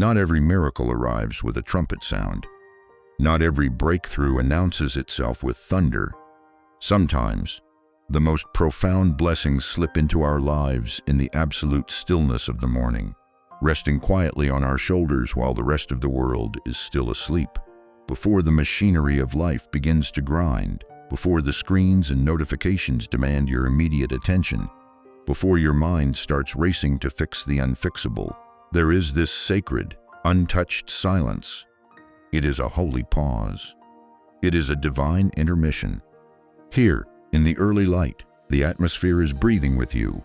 Not every miracle arrives with a trumpet sound. Not every breakthrough announces itself with thunder. Sometimes, the most profound blessings slip into our lives in the absolute stillness of the morning, resting quietly on our shoulders while the rest of the world is still asleep. Before the machinery of life begins to grind, before the screens and notifications demand your immediate attention, before your mind starts racing to fix the unfixable, there is this sacred, untouched silence. It is a holy pause. It is a divine intermission. Here, in the early light, the atmosphere is breathing with you,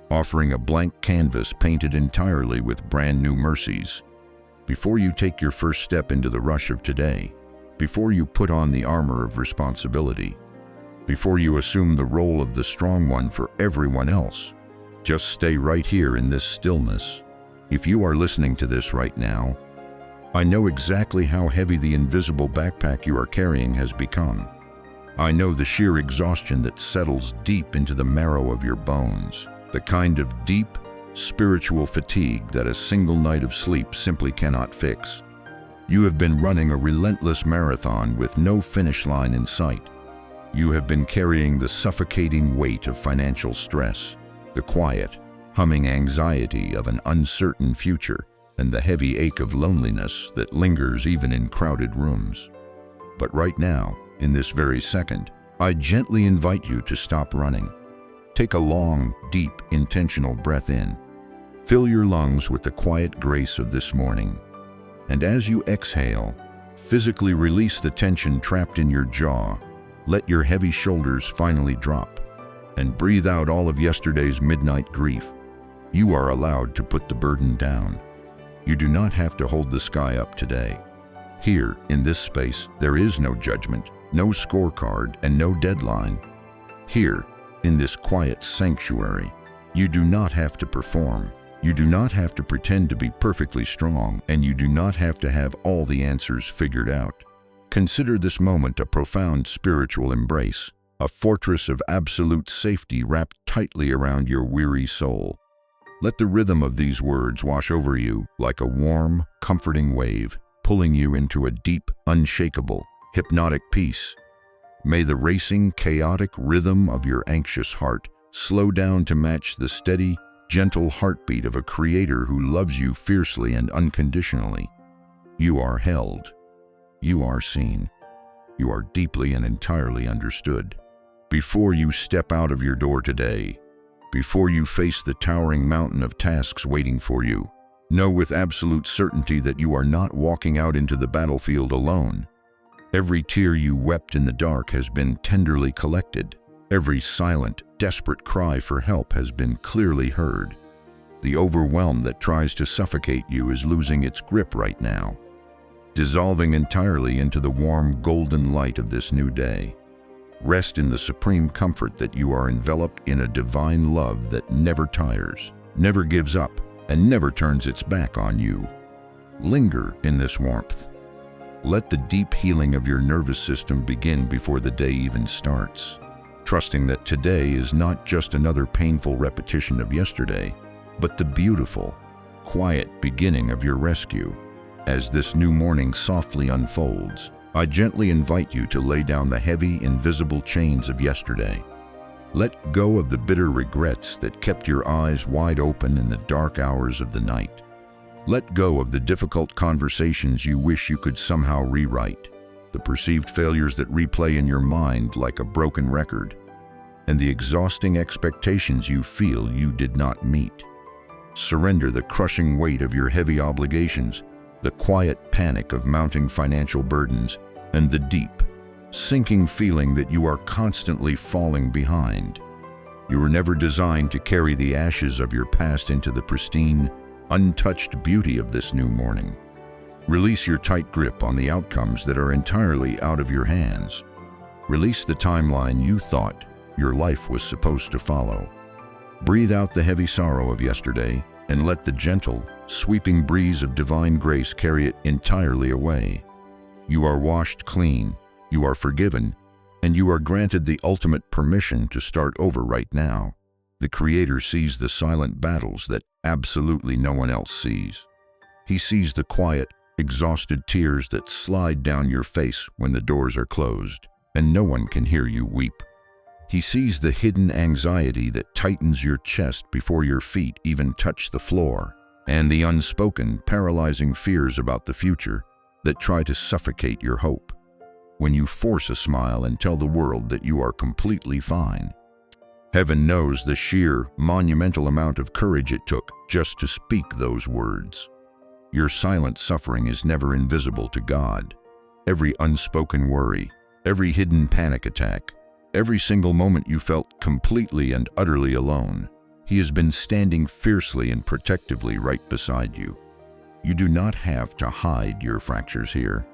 offering a blank canvas painted entirely with brand new mercies. Before you take your first step into the rush of today, before you put on the armor of responsibility, before you assume the role of the strong one for everyone else, just stay right here in this stillness. If you are listening to this right now, I know exactly how heavy the invisible backpack you are carrying has become. I know the sheer exhaustion that settles deep into the marrow of your bones, the kind of deep, spiritual fatigue that a single night of sleep simply cannot fix. You have been running a relentless marathon with no finish line in sight. You have been carrying the suffocating weight of financial stress, the quiet, humming anxiety of an uncertain future, and the heavy ache of loneliness that lingers even in crowded rooms. But right now, in this very second, I gently invite you to stop running. Take a long, deep, intentional breath in. Fill your lungs with the quiet grace of this morning. And as you exhale, physically release the tension trapped in your jaw. Let your heavy shoulders finally drop. And breathe out all of yesterday's midnight grief. You are allowed to put the burden down. You do not have to hold the sky up today. Here, in this space, there is no judgment, no scorecard, and no deadline. Here, in this quiet sanctuary, you do not have to perform. You do not have to pretend to be perfectly strong, and you do not have to have all the answers figured out. Consider this moment a profound spiritual embrace, a fortress of absolute safety wrapped tightly around your weary soul. Let the rhythm of these words wash over you like a warm, comforting wave, pulling you into a deep, unshakable, hypnotic peace. May the racing, chaotic rhythm of your anxious heart slow down to match the steady, gentle heartbeat of a creator who loves you fiercely and unconditionally. You are held. You are seen. You are deeply and entirely understood. Before you step out of your door today, before you face the towering mountain of tasks waiting for you, know with absolute certainty that you are not walking out into the battlefield alone. Every tear you wept in the dark has been tenderly collected. Every silent, desperate cry for help has been clearly heard. The overwhelm that tries to suffocate you is losing its grip right now, dissolving entirely into the warm, golden light of this new day. Rest in the supreme comfort that you are enveloped in a divine love that never tires, never gives up, and never turns its back on you. Linger in this warmth. Let the deep healing of your nervous system begin before the day even starts, trusting that today is not just another painful repetition of yesterday, but the beautiful, quiet beginning of your rescue. As this new morning softly unfolds, I gently invite you to lay down the heavy, invisible chains of yesterday. Let go of the bitter regrets that kept your eyes wide open in the dark hours of the night. Let go of the difficult conversations you wish you could somehow rewrite, the perceived failures that replay in your mind like a broken record, and the exhausting expectations you feel you did not meet. Surrender the crushing weight of your heavy obligations, the quiet panic of mounting financial burdens, and the deep, sinking feeling that you are constantly falling behind. You were never designed to carry the ashes of your past into the pristine, untouched beauty of this new morning. Release your tight grip on the outcomes that are entirely out of your hands. Release the timeline you thought your life was supposed to follow. Breathe out the heavy sorrow of yesterday and let the gentle, sweeping breeze of divine grace carry it entirely away. You are washed clean, you are forgiven, and you are granted the ultimate permission to start over right now. The Creator sees the silent battles that absolutely no one else sees. He sees the quiet, exhausted tears that slide down your face when the doors are closed, and no one can hear you weep. He sees the hidden anxiety that tightens your chest before your feet even touch the floor, and the unspoken, paralyzing fears about the future that try to suffocate your hope. When you force a smile and tell the world that you are completely fine. Heaven knows the sheer, monumental amount of courage it took just to speak those words. Your silent suffering is never invisible to God. Every unspoken worry, every hidden panic attack, every single moment you felt completely and utterly alone, He has been standing fiercely and protectively right beside you. You do not have to hide your fractures here.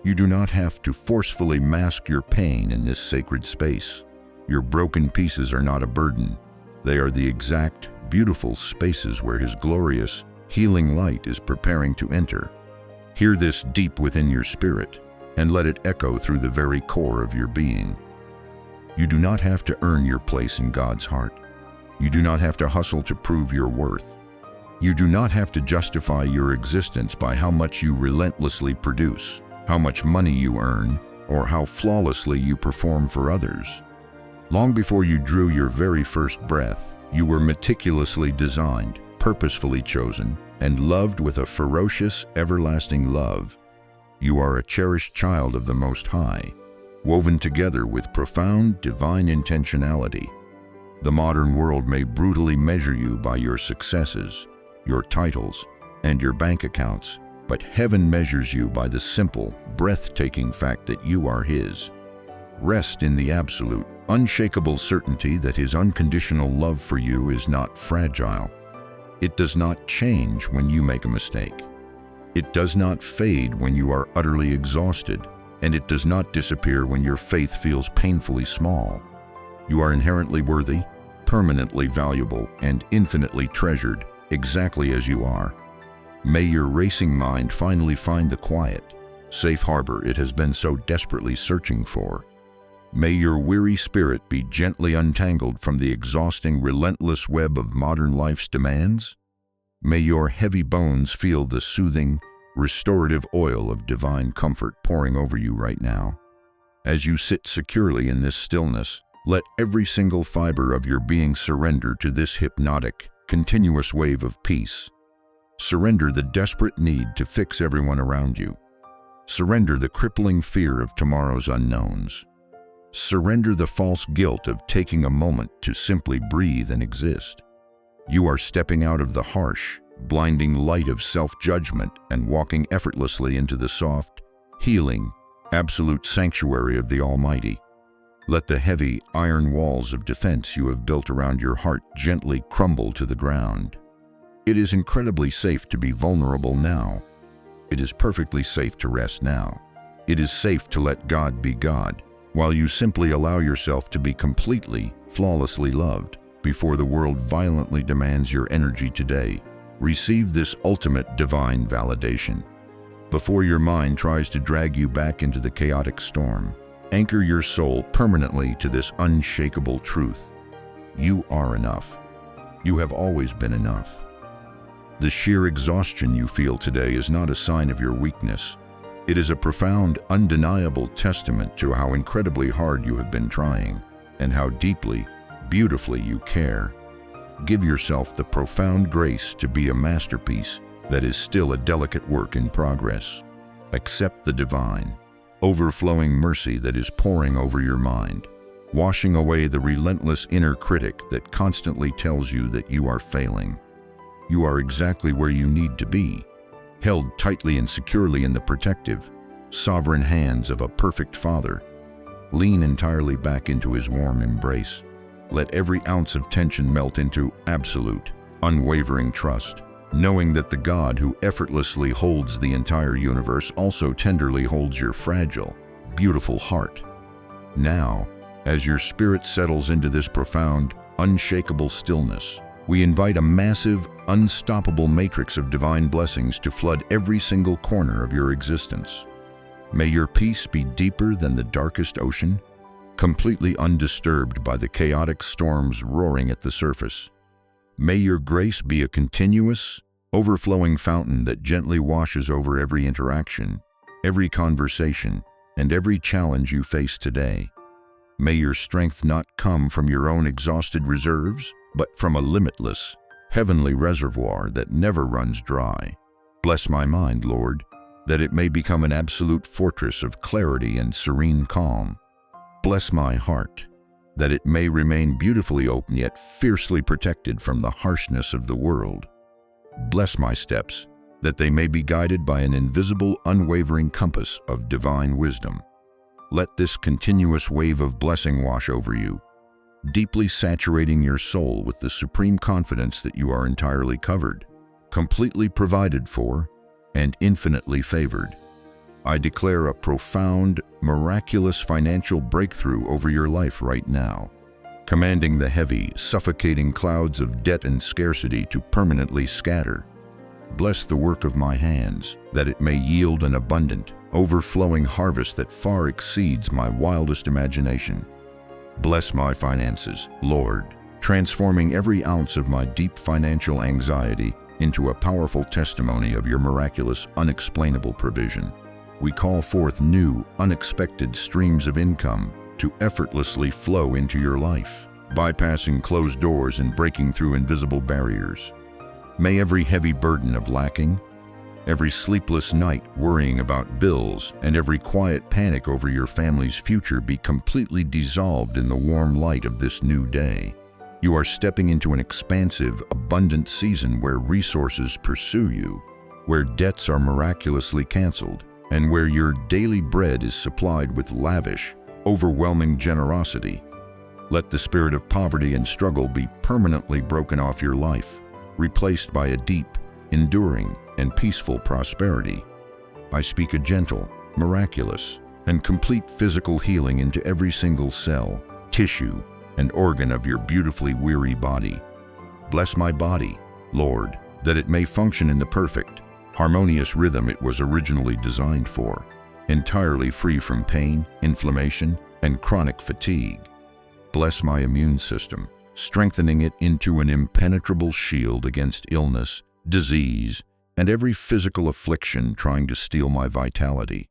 You do not have to forcefully mask your pain in this sacred space. Your broken pieces are not a burden. They are the exact, beautiful spaces where His glorious, healing light is preparing to enter. Hear this deep within your spirit, and let it echo through the very core of your being. You do not have to earn your place in God's heart. You do not have to hustle to prove your worth. You do not have to justify your existence by how much you relentlessly produce, how much money you earn, or how flawlessly you perform for others. Long before you drew your very first breath, you were meticulously designed, purposefully chosen, and loved with a ferocious, everlasting love. You are a cherished child of the Most High, woven together with profound, divine intentionality. The modern world may brutally measure you by your successes, your titles, and your bank accounts, but heaven measures you by the simple, breathtaking fact that you are His. Rest in the absolute, unshakable certainty that His unconditional love for you is not fragile. It does not change when you make a mistake. It does not fade when you are utterly exhausted, and it does not disappear when your faith feels painfully small. You are inherently worthy, permanently valuable, and infinitely treasured, exactly as you are. May your racing mind finally find the quiet, safe harbor it has been so desperately searching for. May your weary spirit be gently untangled from the exhausting, relentless web of modern life's demands. May your heavy bones feel the soothing, restorative oil of divine comfort pouring over you right now. As you sit securely in this stillness, let every single fiber of your being surrender to this hypnotic, continuous wave of peace. Surrender the desperate need to fix everyone around you. Surrender the crippling fear of tomorrow's unknowns. Surrender the false guilt of taking a moment to simply breathe and exist. You are stepping out of the harsh, blinding light of self-judgment and walking effortlessly into the soft, healing, absolute sanctuary of the Almighty. Let the heavy, iron walls of defense you have built around your heart gently crumble to the ground. It is incredibly safe to be vulnerable now. It is perfectly safe to rest now. It is safe to let God be God, while you simply allow yourself to be completely, flawlessly loved before the world violently demands your energy today. Receive this ultimate divine validation. Before your mind tries to drag you back into the chaotic storm, anchor your soul permanently to this unshakable truth. You are enough. You have always been enough. The sheer exhaustion you feel today is not a sign of your weakness. It is a profound, undeniable testament to how incredibly hard you have been trying and how deeply, beautifully you care. Give yourself the profound grace to be a masterpiece that is still a delicate work in progress. Accept the divine, overflowing mercy that is pouring over your mind, washing away the relentless inner critic that constantly tells you that you are failing. You are exactly where you need to be, held tightly and securely in the protective, sovereign hands of a perfect Father. Lean entirely back into His warm embrace. Let every ounce of tension melt into absolute, unwavering trust, knowing that the God who effortlessly holds the entire universe also tenderly holds your fragile, beautiful heart. Now, as your spirit settles into this profound, unshakable stillness, we invite a massive, unstoppable matrix of divine blessings to flood every single corner of your existence. May your peace be deeper than the darkest ocean, completely undisturbed by the chaotic storms roaring at the surface. May your grace be a continuous, overflowing fountain that gently washes over every interaction, every conversation, and every challenge you face today. May your strength not come from your own exhausted reserves, but from a limitless, heavenly reservoir that never runs dry. Bless my mind, Lord, that it may become an absolute fortress of clarity and serene calm. Bless my heart, that it may remain beautifully open yet fiercely protected from the harshness of the world. Bless my steps, that they may be guided by an invisible, unwavering compass of divine wisdom. Let this continuous wave of blessing wash over you, deeply saturating your soul with the supreme confidence that you are entirely covered, completely provided for, and infinitely favored. I declare a profound, miraculous financial breakthrough over your life right now, commanding the heavy, suffocating clouds of debt and scarcity to permanently scatter. Bless the work of my hands, that it may yield an abundant, overflowing harvest that far exceeds my wildest imagination. Bless my finances, Lord, transforming every ounce of my deep financial anxiety into a powerful testimony of your miraculous, unexplainable provision. We call forth new, unexpected streams of income to effortlessly flow into your life, bypassing closed doors and breaking through invisible barriers. May every heavy burden of lacking, every sleepless night worrying about bills, and every quiet panic over your family's future be completely dissolved in the warm light of this new day. You are stepping into an expansive, abundant season where resources pursue you, where debts are miraculously canceled, and where your daily bread is supplied with lavish, overwhelming generosity. Let the spirit of poverty and struggle be permanently broken off your life, replaced by a deep, enduring, and peaceful prosperity. I speak a gentle, miraculous, and complete physical healing into every single cell, tissue, and organ of your beautifully weary body. Bless my body, Lord, that it may function in the perfect, harmonious rhythm it was originally designed for, entirely free from pain, inflammation, and chronic fatigue. Bless my immune system, strengthening it into an impenetrable shield against illness, disease, and every physical affliction trying to steal my vitality.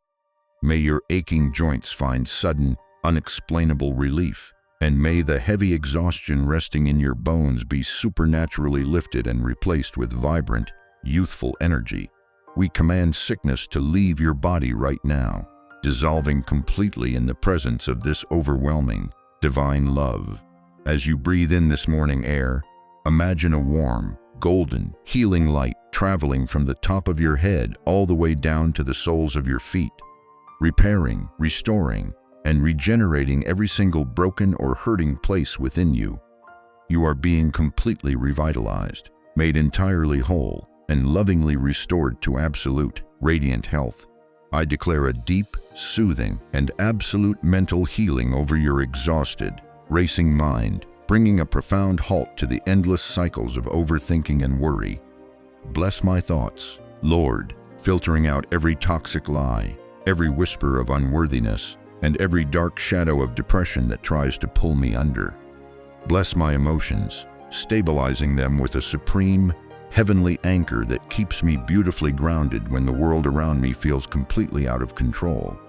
May your aching joints find sudden, unexplainable relief, and may the heavy exhaustion resting in your bones be supernaturally lifted and replaced with vibrant, youthful energy. We command sickness to leave your body right now, dissolving completely in the presence of this overwhelming, divine love. As you breathe in this morning air, imagine a warm, golden, healing light traveling from the top of your head all the way down to the soles of your feet, repairing, restoring, and regenerating every single broken or hurting place within you. You are being completely revitalized, made entirely whole, and lovingly restored to absolute, radiant health. I declare a deep, soothing, and absolute mental healing over your exhausted, racing mind, bringing a profound halt to the endless cycles of overthinking and worry. Bless my thoughts, Lord, filtering out every toxic lie, every whisper of unworthiness, and every dark shadow of depression that tries to pull me under. Bless my emotions, stabilizing them with a supreme, heavenly anchor that keeps me beautifully grounded when the world around me feels completely out of control.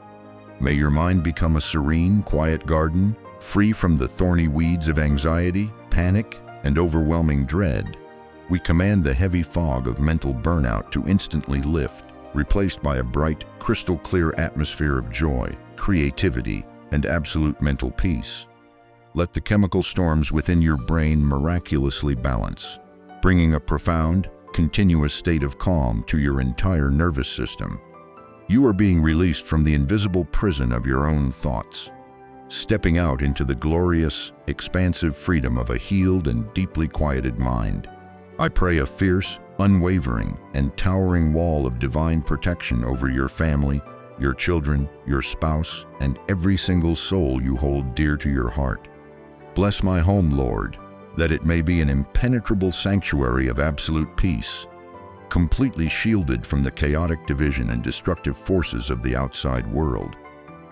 May your mind become a serene, quiet garden, free from the thorny weeds of anxiety, panic, and overwhelming dread. We command the heavy fog of mental burnout to instantly lift, replaced by a bright, crystal-clear atmosphere of joy, creativity, and absolute mental peace. Let the chemical storms within your brain miraculously balance, bringing a profound, continuous state of calm to your entire nervous system. You are being released from the invisible prison of your own thoughts, stepping out into the glorious, expansive freedom of a healed and deeply quieted mind. I pray a fierce, unwavering, and towering wall of divine protection over your family, your children, your spouse, and every single soul you hold dear to your heart. Bless my home, Lord, that it may be an impenetrable sanctuary of absolute peace, completely shielded from the chaotic division and destructive forces of the outside world.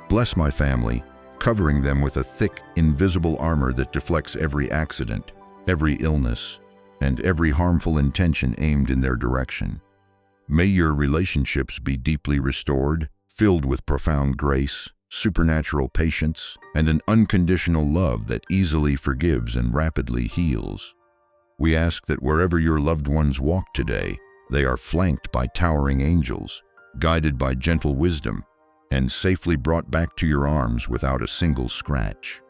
Bless my family, covering them with a thick, invisible armor that deflects every accident, every illness, and every harmful intention aimed in their direction. May your relationships be deeply restored, filled with profound grace, supernatural patience, and an unconditional love that easily forgives and rapidly heals. We ask that wherever your loved ones walk today, they are flanked by towering angels, guided by gentle wisdom, and safely brought back to your arms without a single scratch.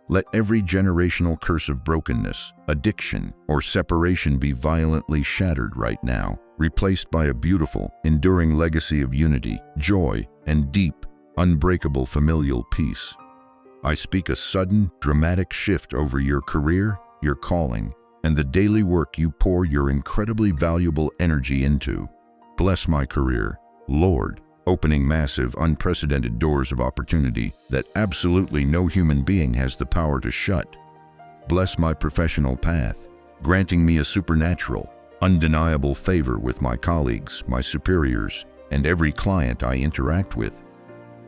Let every generational curse of brokenness, addiction, or separation be violently shattered right now, replaced by a beautiful, enduring legacy of unity, joy, and deep, unbreakable familial peace. I speak a sudden, dramatic shift over your career, your calling, and the daily work you pour your incredibly valuable energy into. Bless my career, Lord, opening massive, unprecedented doors of opportunity that absolutely no human being has the power to shut. Bless my professional path, granting me a supernatural, undeniable favor with my colleagues, my superiors, and every client I interact with.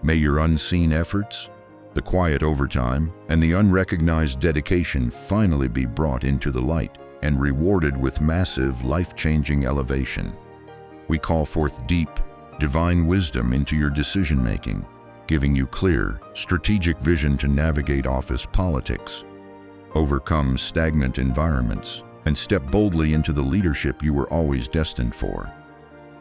May your unseen efforts, the quiet overtime, and the unrecognized dedication finally be brought into the light and rewarded with massive, life-changing elevation. We call forth deep, divine wisdom into your decision-making, giving you clear, strategic vision to navigate office politics, overcome stagnant environments, and step boldly into the leadership you were always destined for.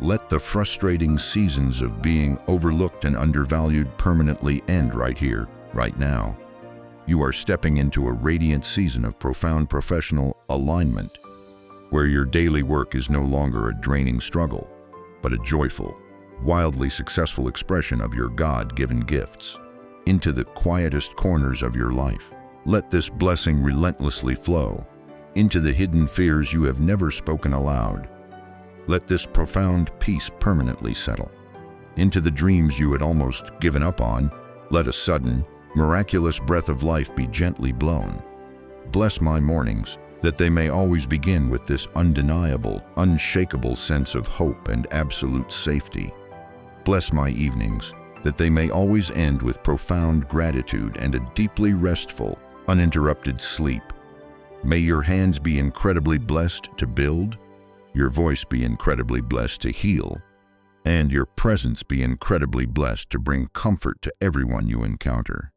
Let the frustrating seasons of being overlooked and undervalued permanently end right here, right now. You are stepping into a radiant season of profound professional alignment, where your daily work is no longer a draining struggle, but a joyful, wildly successful expression of your God-given gifts. Into the quietest corners of your life, let this blessing relentlessly flow. Into the hidden fears you have never spoken aloud, let this profound peace permanently settle. Into the dreams you had almost given up on, let a sudden, miraculous breath of life be gently blown. Bless my mornings, that they may always begin with this undeniable, unshakable sense of hope and absolute safety. Bless my evenings, that they may always end with profound gratitude and a deeply restful, uninterrupted sleep. May your hands be incredibly blessed to build, your voice be incredibly blessed to heal, and your presence be incredibly blessed to bring comfort to everyone you encounter.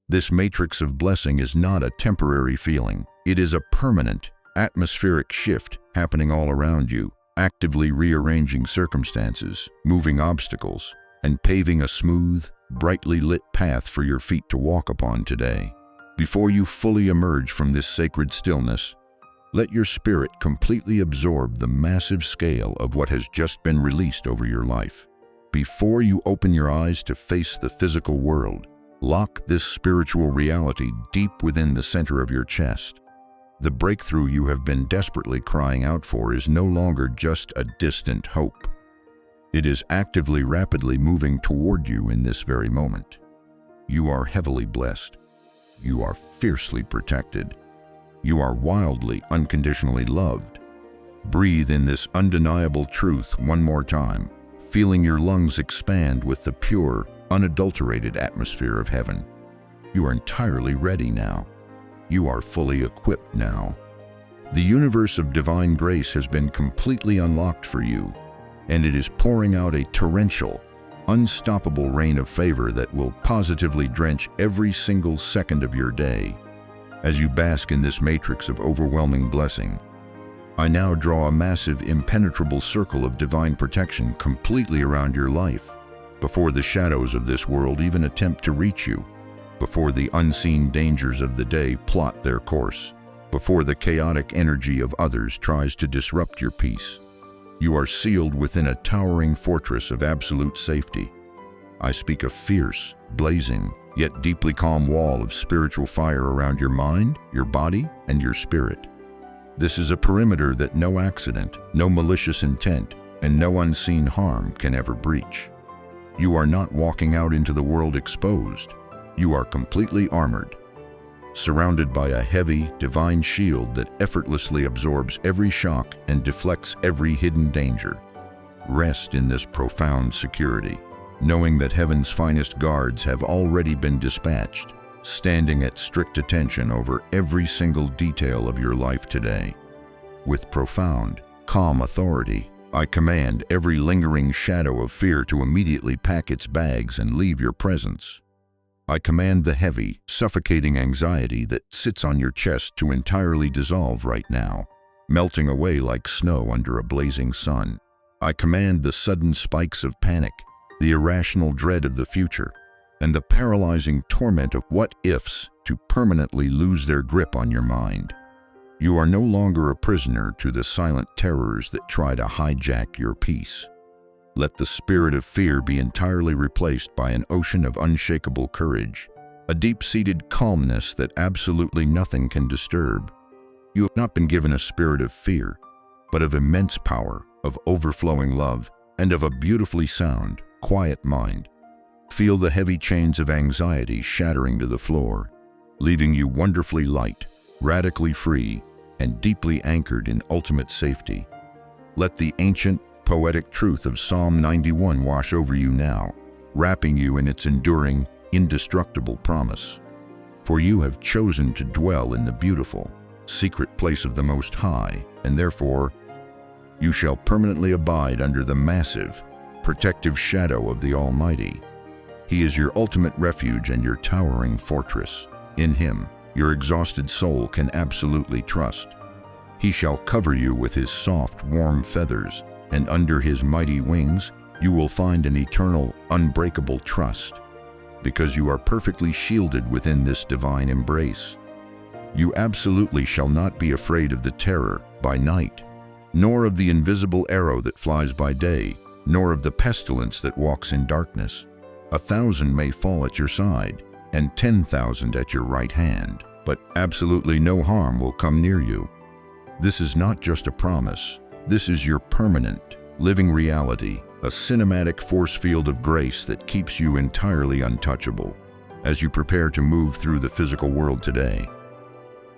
This matrix of blessing is not a temporary feeling. It is a permanent, atmospheric shift happening all around you, actively rearranging circumstances, moving obstacles, and paving a smooth, brightly lit path for your feet to walk upon today. Before you fully emerge from this sacred stillness, let your spirit completely absorb the massive scale of what has just been released over your life. Before you open your eyes to face the physical world, lock this spiritual reality deep within the center of your chest. The breakthrough you have been desperately crying out for is no longer just a distant hope. It is actively, rapidly moving toward you in this very moment. You are heavily blessed. You are fiercely protected. You are wildly, unconditionally loved. Breathe in this undeniable truth one more time, feeling your lungs expand with the pure, unadulterated atmosphere of heaven. You are entirely ready now. You are fully equipped now. The universe of divine grace has been completely unlocked for you, and it is pouring out a torrential, unstoppable rain of favor that will positively drench every single second of your day. As you bask in this matrix of overwhelming blessing, I now draw a massive, impenetrable circle of divine protection completely around your life, before the shadows of this world even attempt to reach you, before the unseen dangers of the day plot their course, before the chaotic energy of others tries to disrupt your peace. You are sealed within a towering fortress of absolute safety. I speak a fierce, blazing, yet deeply calm wall of spiritual fire around your mind, your body, and your spirit. This is a perimeter that no accident, no malicious intent, and no unseen harm can ever breach. You are not walking out into the world exposed. You are completely armored, surrounded by a heavy, divine shield that effortlessly absorbs every shock and deflects every hidden danger. Rest in this profound security, knowing that heaven's finest guards have already been dispatched, standing at strict attention over every single detail of your life today. With profound, calm authority, I command every lingering shadow of fear to immediately pack its bags and leave your presence. I command the heavy, suffocating anxiety that sits on your chest to entirely dissolve right now, melting away like snow under a blazing sun. I command the sudden spikes of panic, the irrational dread of the future, and the paralyzing torment of what-ifs to permanently lose their grip on your mind. You are no longer a prisoner to the silent terrors that try to hijack your peace. Let the spirit of fear be entirely replaced by an ocean of unshakable courage, a deep-seated calmness that absolutely nothing can disturb. You have not been given a spirit of fear, but of immense power, of overflowing love, and of a beautifully sound, quiet mind. Feel the heavy chains of anxiety shattering to the floor, leaving you wonderfully light, radically free, and deeply anchored in ultimate safety. Let the ancient, poetic truth of Psalm 91 wash over you now, wrapping you in its enduring, indestructible promise. For you have chosen to dwell in the beautiful, secret place of the Most High, and therefore you shall permanently abide under the massive, protective shadow of the Almighty. He is your ultimate refuge and your towering fortress. In Him, your exhausted soul can absolutely trust. He shall cover you with His soft, warm feathers, and under His mighty wings, you will find an eternal, unbreakable trust, because you are perfectly shielded within this divine embrace. You absolutely shall not be afraid of the terror by night, nor of the invisible arrow that flies by day, nor of the pestilence that walks in darkness. 1,000 may fall at your side, and 10,000 at your right hand, but absolutely no harm will come near you. This is not just a promise. This is your permanent, living reality, a cinematic force field of grace that keeps you entirely untouchable. As you prepare to move through the physical world today,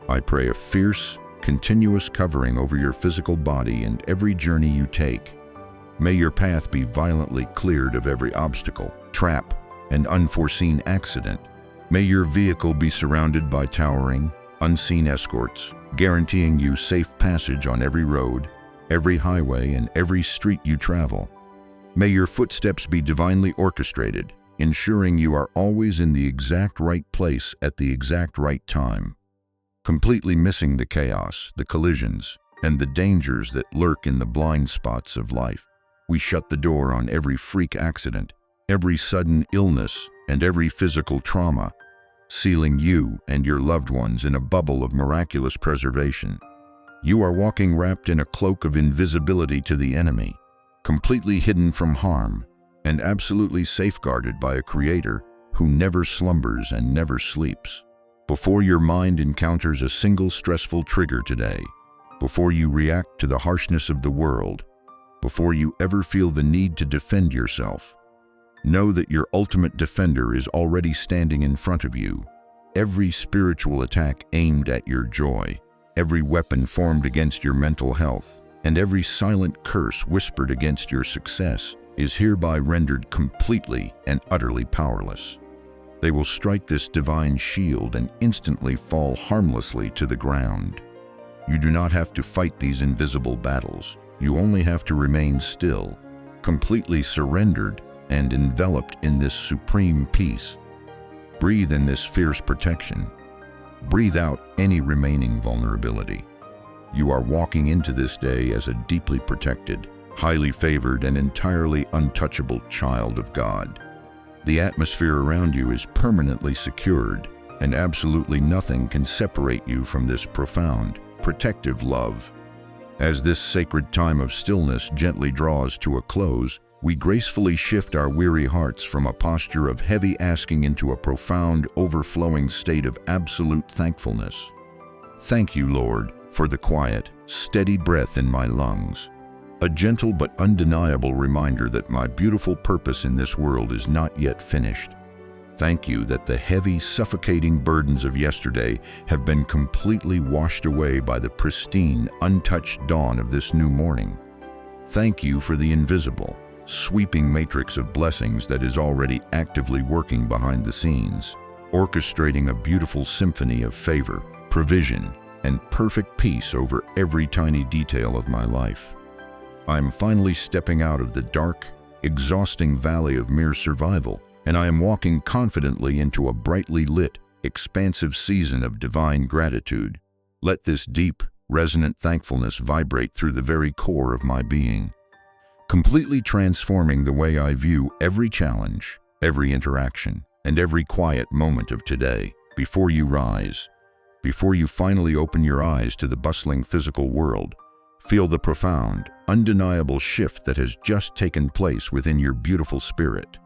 I pray a fierce, continuous covering over your physical body and every journey you take. May your path be violently cleared of every obstacle, trap, and unforeseen accident. May your vehicle be surrounded by towering, unseen escorts, guaranteeing you safe passage on every road, every highway, and every street you travel. May your footsteps be divinely orchestrated, ensuring you are always in the exact right place at the exact right time. Completely missing the chaos, the collisions, and the dangers that lurk in the blind spots of life. We shut the door on every freak accident, every sudden illness, and every physical trauma, sealing you and your loved ones in a bubble of miraculous preservation. You are walking wrapped in a cloak of invisibility to the enemy, completely hidden from harm, and absolutely safeguarded by a Creator who never slumbers and never sleeps. Before your mind encounters a single stressful trigger today, before you react to the harshness of the world, before you ever feel the need to defend yourself, know that your ultimate defender is already standing in front of you. Every spiritual attack aimed at your joy, every weapon formed against your mental health, and every silent curse whispered against your success is hereby rendered completely and utterly powerless. They will strike this divine shield and instantly fall harmlessly to the ground. You do not have to fight these invisible battles. You only have to remain still, completely surrendered and enveloped in this supreme peace. Breathe in this fierce protection. Breathe out any remaining vulnerability. You are walking into this day as a deeply protected, highly favored, and entirely untouchable child of God. The atmosphere around you is permanently secured, and absolutely nothing can separate you from this profound, protective love. As this sacred time of stillness gently draws to a close, we gracefully shift our weary hearts from a posture of heavy asking into a profound, overflowing state of absolute thankfulness. Thank you, Lord, for the quiet, steady breath in my lungs, a gentle but undeniable reminder that my beautiful purpose in this world is not yet finished. Thank you that the heavy, suffocating burdens of yesterday have been completely washed away by the pristine, untouched dawn of this new morning. Thank you for the invisible, sweeping matrix of blessings that is already actively working behind the scenes, orchestrating a beautiful symphony of favor, provision, and perfect peace over every tiny detail of my life. I'm finally stepping out of the dark, exhausting valley of mere survival, and I am walking confidently into a brightly lit, expansive season of divine gratitude. Let this deep, resonant thankfulness vibrate through the very core of my being, completely transforming the way I view every challenge, every interaction, and every quiet moment of today. Before you rise, before you finally open your eyes to the bustling physical world, feel the profound, undeniable shift that has just taken place within your beautiful spirit.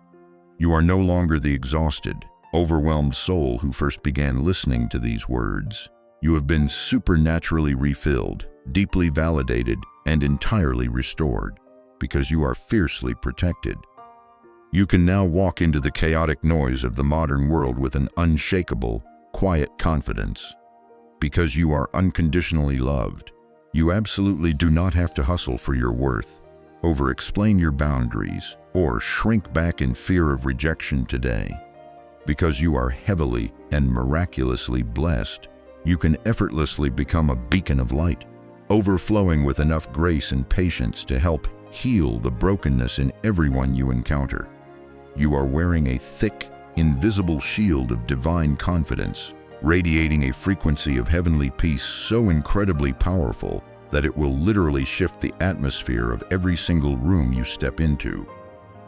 You are no longer the exhausted, overwhelmed soul who first began listening to these words. You have been supernaturally refilled, deeply validated, and entirely restored, because you are fiercely protected. You can now walk into the chaotic noise of the modern world with an unshakable, quiet confidence. Because you are unconditionally loved, you absolutely do not have to hustle for your worth, over-explain your boundaries, or shrink back in fear of rejection today. Because you are heavily and miraculously blessed, you can effortlessly become a beacon of light, overflowing with enough grace and patience to help heal the brokenness in everyone you encounter. You are wearing a thick, invisible shield of divine confidence, radiating a frequency of heavenly peace so incredibly powerful that it will literally shift the atmosphere of every single room you step into.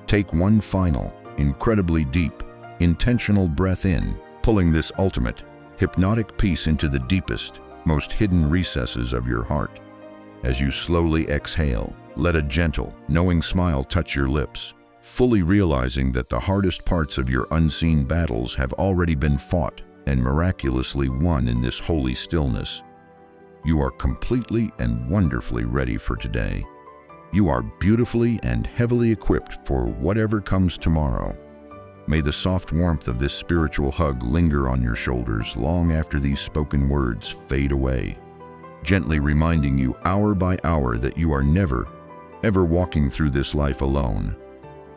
Take one final, incredibly deep, intentional breath in, pulling this ultimate, hypnotic peace into the deepest, most hidden recesses of your heart. As you slowly exhale, let a gentle, knowing smile touch your lips, fully realizing that the hardest parts of your unseen battles have already been fought and miraculously won in this holy stillness. You are completely and wonderfully ready for today. You are beautifully and heavily equipped for whatever comes tomorrow. May the soft warmth of this spiritual hug linger on your shoulders long after these spoken words fade away, gently reminding you hour by hour that you are never, ever walking through this life alone.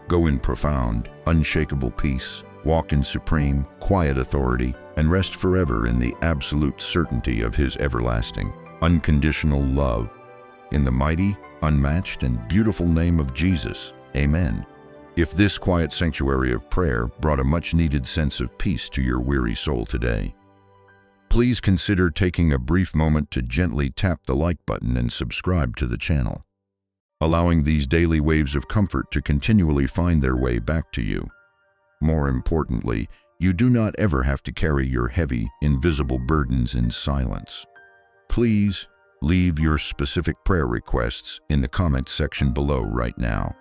Go in profound, unshakable peace, walk in supreme, quiet authority, and rest forever in the absolute certainty of His everlasting, unconditional love. In the mighty, unmatched, and beautiful name of Jesus, Amen. If this quiet sanctuary of prayer brought a much-needed sense of peace to your weary soul today, please consider taking a brief moment to gently tap the like button and subscribe to the channel, allowing these daily waves of comfort to continually find their way back to you. More importantly, you do not ever have to carry your heavy, invisible burdens in silence. Please leave your specific prayer requests in the comments section below right now.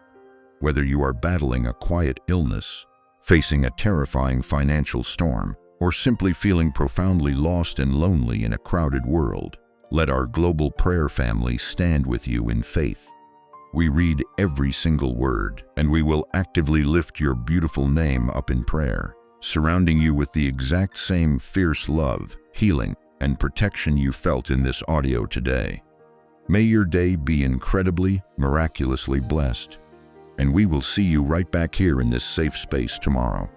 Whether you are battling a quiet illness, facing a terrifying financial storm, or simply feeling profoundly lost and lonely in a crowded world, let our global prayer family stand with you in faith. We read every single word, and we will actively lift your beautiful name up in prayer, surrounding you with the exact same fierce love, healing, and protection you felt in this audio today. May your day be incredibly, miraculously blessed, and we will see you right back here in this safe space tomorrow.